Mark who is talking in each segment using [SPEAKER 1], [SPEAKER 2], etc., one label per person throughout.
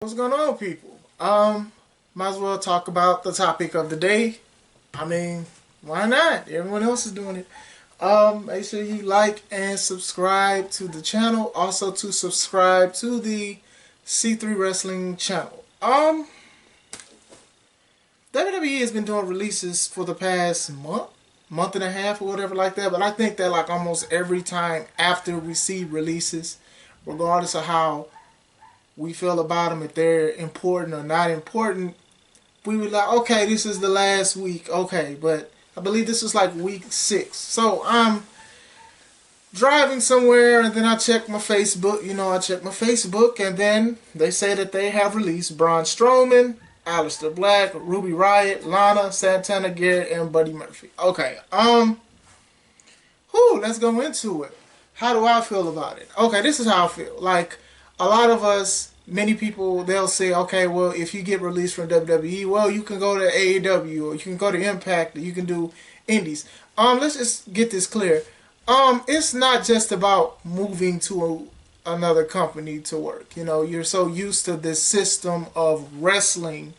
[SPEAKER 1] What's going on, people? Might as well talk about the topic of the day. I mean, why not? Everyone else is doing it. Make sure you like and subscribe to the channel. Also to subscribe to the C3 Wrestling channel. WWE has been doing releases for the past month and a half or whatever like that. But I think that like almost every time after we see releases, regardless of how we feel about them, if they're important or not important, we were like, okay, this is the last week, okay, but I believe this is like week 6. So I'm driving somewhere and then I check my Facebook. I check my Facebook and then they say that they have released Braun Strowman, Aleister Black, Ruby Riot, Lana, Santana Garrett, and Birdie Murphy. Okay, let's go into it. How do I feel about it? Okay, this is how I feel. Like, a lot of us, many people, they'll say, okay, well, if you get released from WWE, well, you can go to AEW, or you can go to Impact, or you can do Indies. Let's just get this clear. It's not just about moving to another company to work. You're so used to this system of wrestling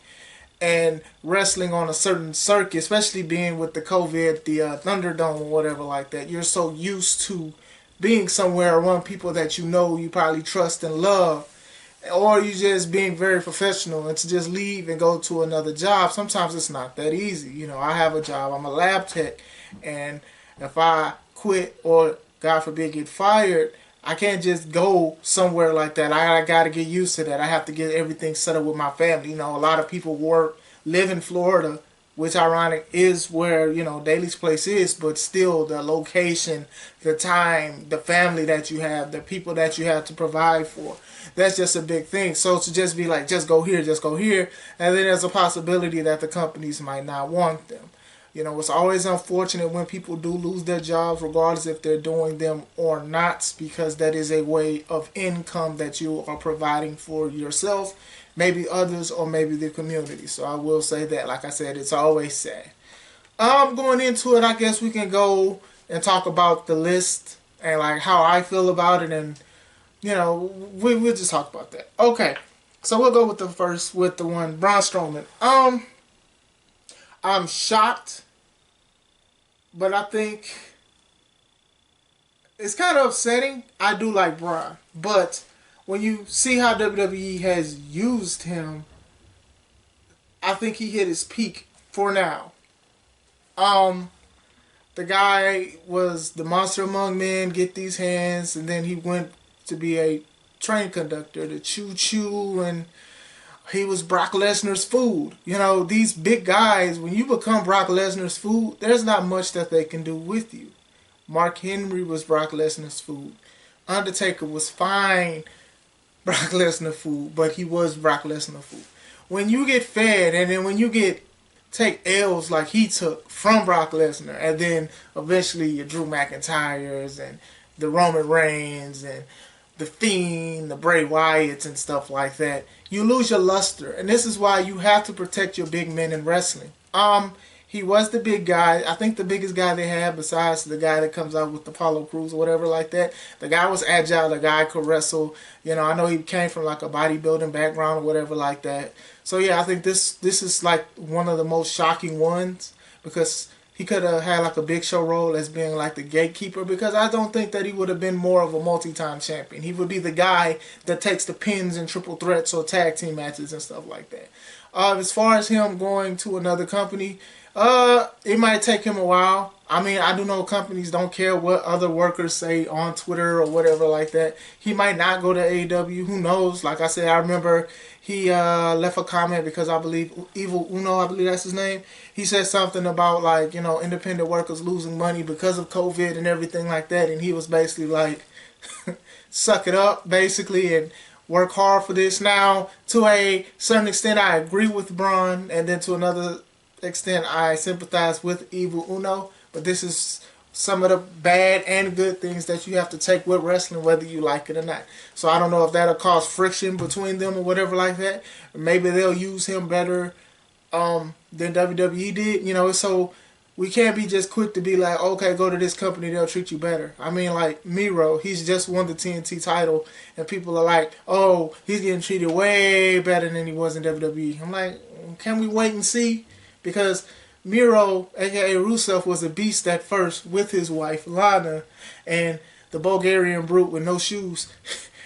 [SPEAKER 1] and wrestling on a certain circuit, especially being with the COVID, the Thunderdome or whatever like that. You're so used to being somewhere around people that you probably trust and love, or you just being very professional, and to just leave and go to another job, sometimes it's not that easy. I have a job, I'm a lab tech, and if I quit or God forbid get fired, I can't just go somewhere like that. I got to get used to that. I have to get everything set up with my family. A lot of people live in Florida, which ironic is where, Daly's place is, but still the location, the time, the family that you have, the people that you have to provide for, that's just a big thing. So to just be like, just go here, and then there's a possibility that the companies might not want them. It's always unfortunate when people do lose their jobs, regardless if they're doing them or not, because that is a way of income that you are providing for yourself, maybe others, or maybe the community. So I will say that, like I said, it's always sad. Going into it, I guess we can go and talk about the list and like how I feel about it, and we'll just talk about that. Okay, so we'll go with the one, Braun Strowman. I'm shocked, but I think it's kind of upsetting. I do like Braun, but when you see how WWE has used him, I think he hit his peak for now. The guy was the monster among men, get these hands, and then he went to be a train conductor, the choo-choo, and he was Brock Lesnar's food. These big guys, when you become Brock Lesnar's food, there's not much that they can do with you. Mark Henry was Brock Lesnar's food. Undertaker was fine Brock Lesnar food, but he was Brock Lesnar food. When you get fed, and then when you take L's like he took from Brock Lesnar, and then eventually your Drew McIntyres and the Roman Reigns and the Fiend, the Bray Wyatts and stuff like that, you lose your luster. And this is why you have to protect your big men in wrestling. He was the big guy. I think the biggest guy they had, besides the guy that comes out with Apollo Crews or whatever like that. The guy was agile. The guy could wrestle. I know he came from like a bodybuilding background or whatever like that. So yeah, I think this is like one of the most shocking ones, because he could have had like a Big Show role as being like the gatekeeper, because I don't think that he would have been more of a multi-time champion. He would be the guy that takes the pins in triple threats or tag team matches and stuff like that. As far as him going to another company, it might take him a while. I mean, I do know companies don't care what other workers say on Twitter or whatever like that. He might not go to AEW. Who knows? Like I said, I remember he left a comment because I believe Evil Uno, I believe that's his name. He said something about like, independent workers losing money because of COVID and everything like that. And he was basically like, suck it up, basically, and work hard for this. Now, to a certain extent, I agree with Braun, and then to another extent, I sympathize with Evil Uno. But this is some of the bad and good things that you have to take with wrestling, whether you like it or not. So I don't know if that'll cause friction between them or whatever like that. Maybe they'll use him better than WWE did. So we can't be just quick to be like, okay, go to this company, they'll treat you better. I mean, like Miro, he's just won the TNT title, and people are like, oh, he's getting treated way better than he was in WWE. I'm like, can we wait and see? Because Miro, aka Rusev, was a beast at first with his wife Lana, and the Bulgarian brute with no shoes.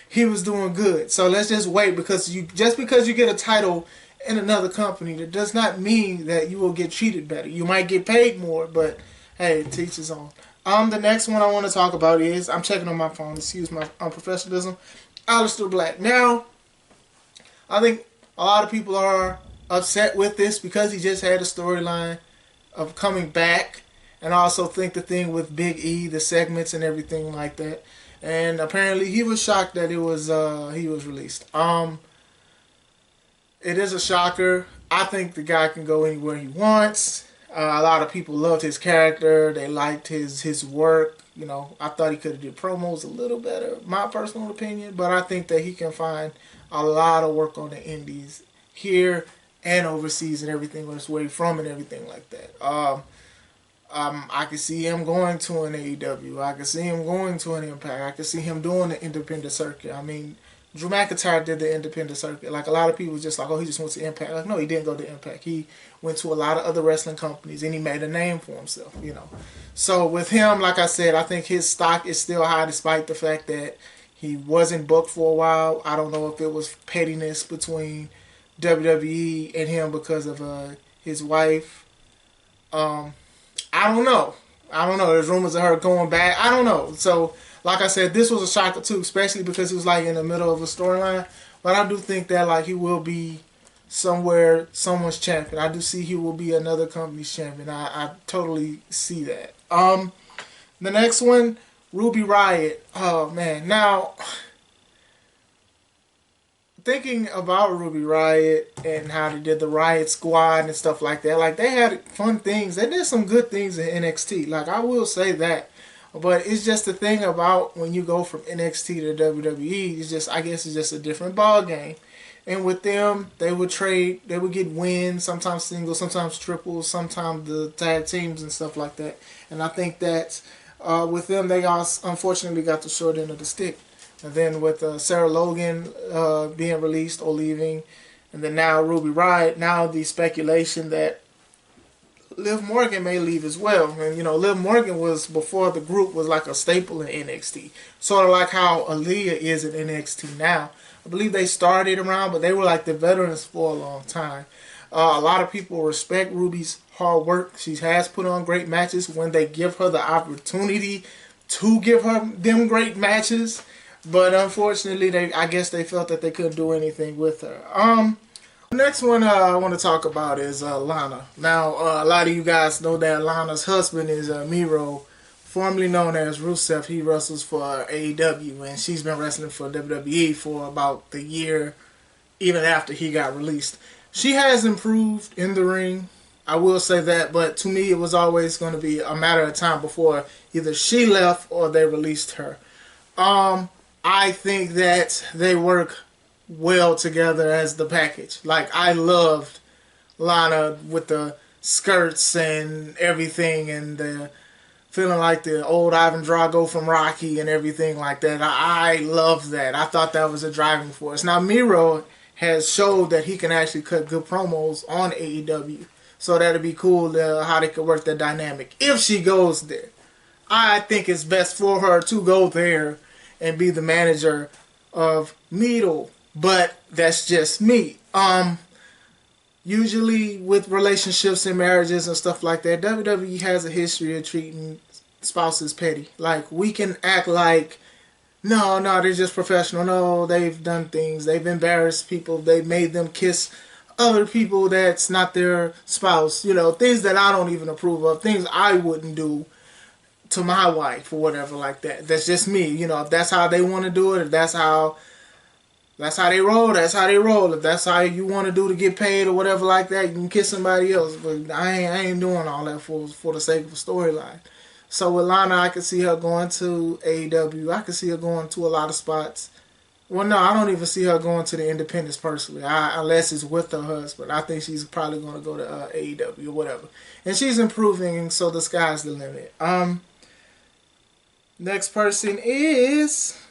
[SPEAKER 1] He was doing good. So let's just wait, because just because you get a title in another company, that does not mean that you will get treated better. You might get paid more, but hey, teach his own. The next one I want to talk about is, I'm checking on my phone, excuse my unprofessionalism, Aleister Black. Now, I think a lot of people are upset with this because he just had a storyline of coming back, and I also think the thing with Big E, the segments and everything like that. And apparently he was shocked that he was released. It is a shocker. I think the guy can go anywhere he wants. A lot of people loved his character. They liked his work. You know, I thought he could have did promos a little better, my personal opinion. But I think that he can find a lot of work on the indies here and overseas and everything, where it's where he's from and everything like that. I could see him going to an AEW. I could see him going to an Impact. I could see him doing the independent circuit. I mean, Drew McIntyre did the independent circuit. Like, a lot of people just like, oh, he just went to Impact. Like, no, he didn't go to Impact. He went to a lot of other wrestling companies, and he made a name for himself, you know. So with him, like I said, I think his stock is still high despite the fact that he wasn't booked for a while. I don't know if it was pettiness between WWE and him because of his wife. I don't know. There's rumors of her going back. I don't know. So, like I said, this was a shocker too, especially because he was like in the middle of a storyline. But I do think that like he will be somewhere, someone's champion. I do see he will be another company's champion. I totally see that. The next one, Ruby Riot. Oh man, now thinking about Ruby Riot and how they did the Riot Squad and stuff like that, like they had fun things. They did some good things in NXT. Like, I will say that. But it's just the thing about when you go from NXT to WWE, it's just, I guess it's just a different ball game. And with them, they would trade, they would get wins, sometimes singles, sometimes triples, sometimes the tag teams and stuff like that. And I think that with them, they unfortunately got the short end of the stick. And then with Sarah Logan being released or leaving, and then now Ruby Riot, now the speculation that Liv Morgan may leave as well. And, you know, Liv Morgan was, before the group, was like a staple in NXT. Sort of like how Aaliyah is in NXT now. I believe they started around, but they were like the veterans for a long time. A lot of people respect Ruby's hard work. She has put on great matches when they give her the opportunity to give her them great matches. But unfortunately, I guess they felt that they couldn't do anything with her. The next one I want to talk about is Lana. Now, a lot of you guys know that Lana's husband is Miro, formerly known as Rusev. He wrestles for AEW, and she's been wrestling for WWE for about the year, even after he got released. She has improved in the ring, I will say that, but to me it was always going to be a matter of time before either she left or they released her. I think that they work well together as the package. Like, I loved Lana with the skirts and everything, and the feeling like the old Ivan Drago from Rocky and everything like that. I loved that. I thought that was a driving force. Now, Miro has showed that he can actually cut good promos on AEW, so that'd be cool how they could work that dynamic if she goes there. I think it's best for her to go there and be the manager of Miro. But that's just me. Usually with relationships and marriages and stuff like that, WWE has a history of treating spouses petty. Like, we can act like, no, they're just professional. No, they've done things. They've embarrassed people. They've made them kiss other people that's not their spouse. You know, things that I don't even approve of. Things I wouldn't do to my wife or whatever like that. That's just me. You know, if that's how they want to do it, if that's how they roll, that's how they roll. If that's how you want to do to get paid or whatever like that, you can kiss somebody else. But I ain't doing all that for the sake of a storyline. So with Lana, I could see her going to AEW. I could see her going to a lot of spots. Well, no, I don't even see her going to the independents personally, unless it's with her husband. I think she's probably going to go to AEW or whatever. And she's improving, so the sky's the limit. Next person is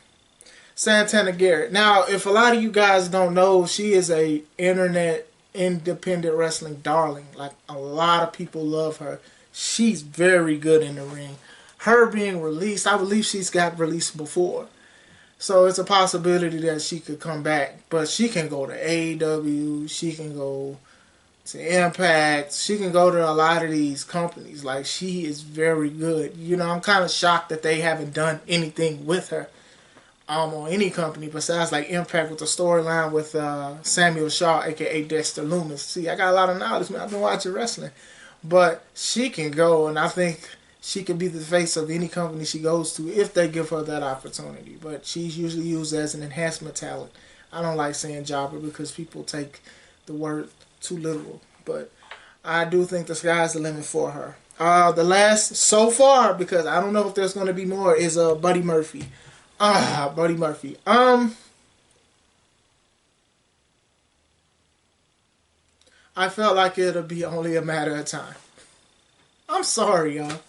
[SPEAKER 1] Santana Garrett. Now, if a lot of you guys don't know, she is a internet independent wrestling darling. Like, a lot of people love her. She's very good in the ring. Her being released, I believe she's got released before. So it's a possibility that she could come back. But she can go to AEW. She can go to Impact. She can go to a lot of these companies. Like, she is very good. You know, I'm kind of shocked that they haven't done anything with her on any company besides like Impact with the storyline with Samuel Shaw, aka Dexter Lumis. See, I got a lot of knowledge, man. I've been watching wrestling. But she can go, and I think she could be the face of any company she goes to if they give her that opportunity. But she's usually used as an enhancement talent. I don't like saying jobber because people take the word too literal. But I do think the sky's the limit for her. The last, so far, because I don't know if there's going to be more, is Buddy Murphy. Birdie Murphy. I felt like it'll be only a matter of time. I'm sorry, y'all.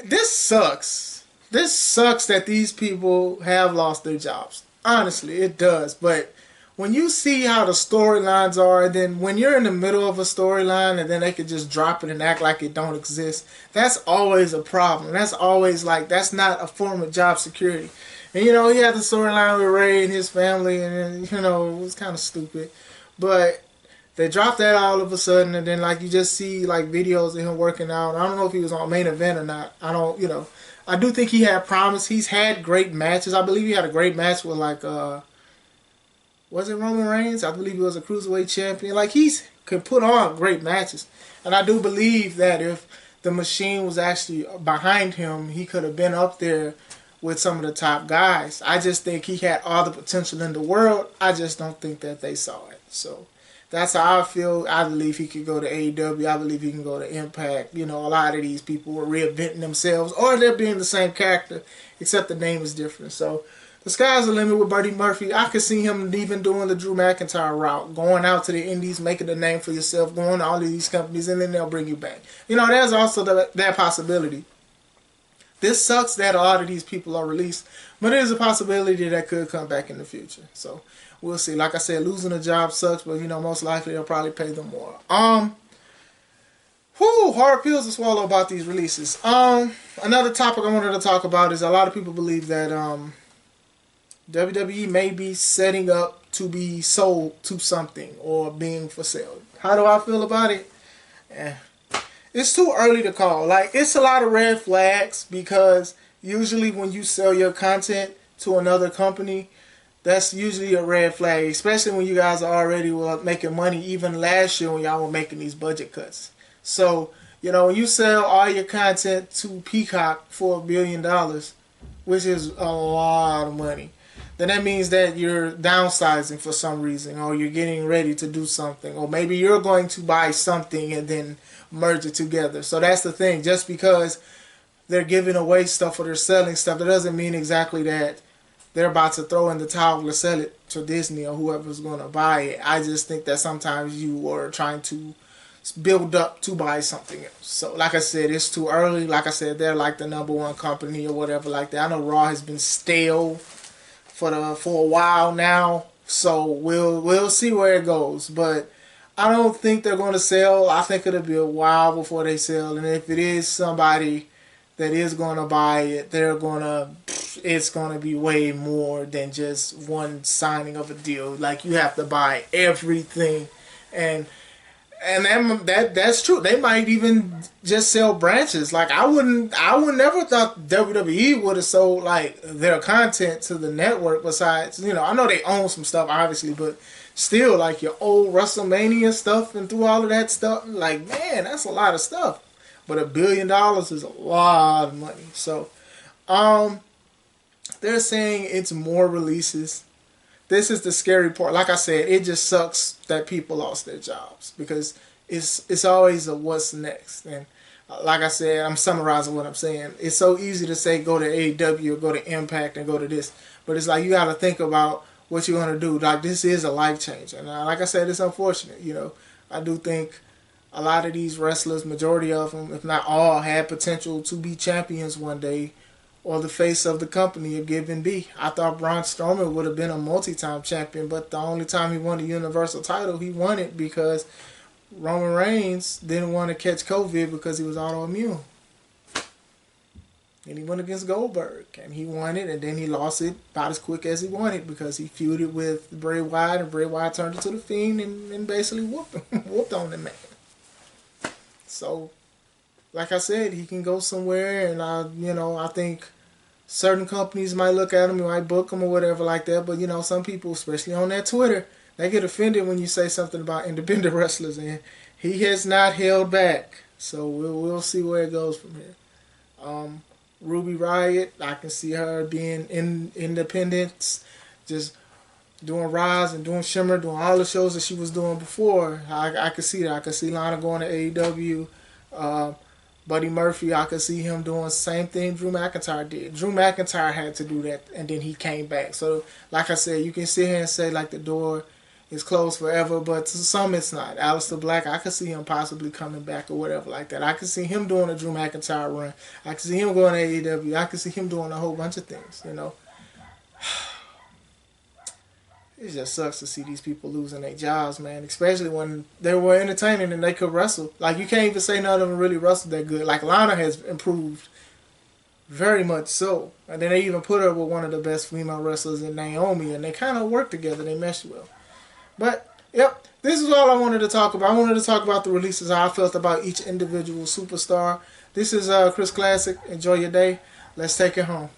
[SPEAKER 1] This sucks. This sucks that these people have lost their jobs. Honestly, it does. But when you see how the storylines are, and then when you're in the middle of a storyline and then they could just drop it and act like it don't exist, that's always a problem. That's always like, that's not a form of job security. And you know, he had the storyline with Ray and his family, and you know, it was kind of stupid. But they dropped that all of a sudden, and then like you just see like videos of him working out. I don't know if he was on main event or not. I don't, you know, I do think he had promise. He's had great matches. I believe he had a great match with like was it Roman Reigns? I believe he was a cruiserweight champion. Like, he's could put on great matches, and I do believe that if the machine was actually behind him, he could have been up there with some of the top guys. I just think he had all the potential in the world. I just don't think that they saw it. So that's how I feel. I believe he could go to AEW. I believe he can go to Impact. You know, a lot of these people were reinventing themselves, or they're being the same character, except the name is different. So the sky's the limit with Birdie Murphy. I could see him even doing the Drew McIntyre route, going out to the indies, making a name for yourself, going to all of these companies, and then they'll bring you back. You know, there's also that possibility. This sucks that a lot of these people are released, but it is a possibility that could come back in the future. So we'll see. Like I said, losing a job sucks, but you know, most likely they'll probably pay them more. Hard pills to swallow about these releases. Another topic I wanted to talk about is a lot of people believe that WWE may be setting up to be sold to something or being for sale. How do I feel about it? It's too early to call. Like, it's a lot of red flags because usually when you sell your content to another company, that's usually a red flag, especially when you guys are already making money, even last year when y'all were making these budget cuts. So, you know, when you sell all your content to Peacock for $1 billion, which is a lot of money, then that means that you're downsizing for some reason, or you're getting ready to do something, or maybe you're going to buy something and then merge it together. So that's the thing. Just because they're giving away stuff or they're selling stuff, that doesn't mean exactly that they're about to throw in the towel to sell it to Disney or whoever's going to buy it. I just think that sometimes you are trying to build up to buy something else. So like I said, it's too early. Like I said, they're like the #1 company or whatever like that. I know Raw has been stale for a while now, so we'll see where it goes. But I don't think they're going to sell. I think it'll be a while before they sell, and if it is somebody that is going to buy it, it's going to be way more than just one signing of a deal. Like, you have to buy everything, and that's true. They might even just sell branches. Like, I would never thought WWE would have sold like their content to the network. Besides, you know, I know they own some stuff obviously, but still, like your old WrestleMania stuff and through all of that stuff, like, man, that's a lot of stuff. But $1 billion is a lot of money. So, they're saying it's more releases. This is the scary part. Like I said, it just sucks that people lost their jobs because it's always a what's next. And like I said, I'm summarizing what I'm saying. It's so easy to say go to AEW or go to Impact and go to this, but it's like you got to think about what you're gonna do. Like, this is a life change, and like I said, it's unfortunate. You know, I do think a lot of these wrestlers, majority of them, if not all, had potential to be champions one day, or the face of the company if given be. I thought Braun Strowman would have been a multi-time champion, but the only time he won the Universal title, he won it because Roman Reigns didn't want to catch COVID because he was autoimmune. And he went against Goldberg, and he won it, and then he lost it about as quick as he won it because he feuded with Bray Wyatt, and Bray Wyatt turned into the Fiend and basically whooped on the man. So, like I said, he can go somewhere, and I think certain companies might look at him, might book him or whatever like that. But some people, especially on that Twitter, they get offended when you say something about independent wrestlers, and he has not held back. So we'll see where it goes from here. Ruby Riot, I can see her being in independence, just doing Rise and doing Shimmer, doing all the shows that she was doing before. I could see that. I could see Lana going to AEW. Birdie Murphy, I could see him doing the same thing Drew McIntyre did. Drew McIntyre had to do that, and then he came back. So, like I said, you can sit here and say, like, the door is closed forever, but to some it's not. Aleister Black, I could see him possibly coming back or whatever like that. I could see him doing a Drew McIntyre run. I could see him going to AEW. I could see him doing a whole bunch of things, It just sucks to see these people losing their jobs, man. Especially when they were entertaining and they could wrestle. Like, you can't even say none of them really wrestled that good. Like, Lana has improved very much so. And then they even put her with one of the best female wrestlers in Naomi, and they kind of work together. They mesh well. But, yep, this is all I wanted to talk about. I wanted to talk about the releases, how I felt about each individual superstar. This is Chris Classic. Enjoy your day. Let's take it home.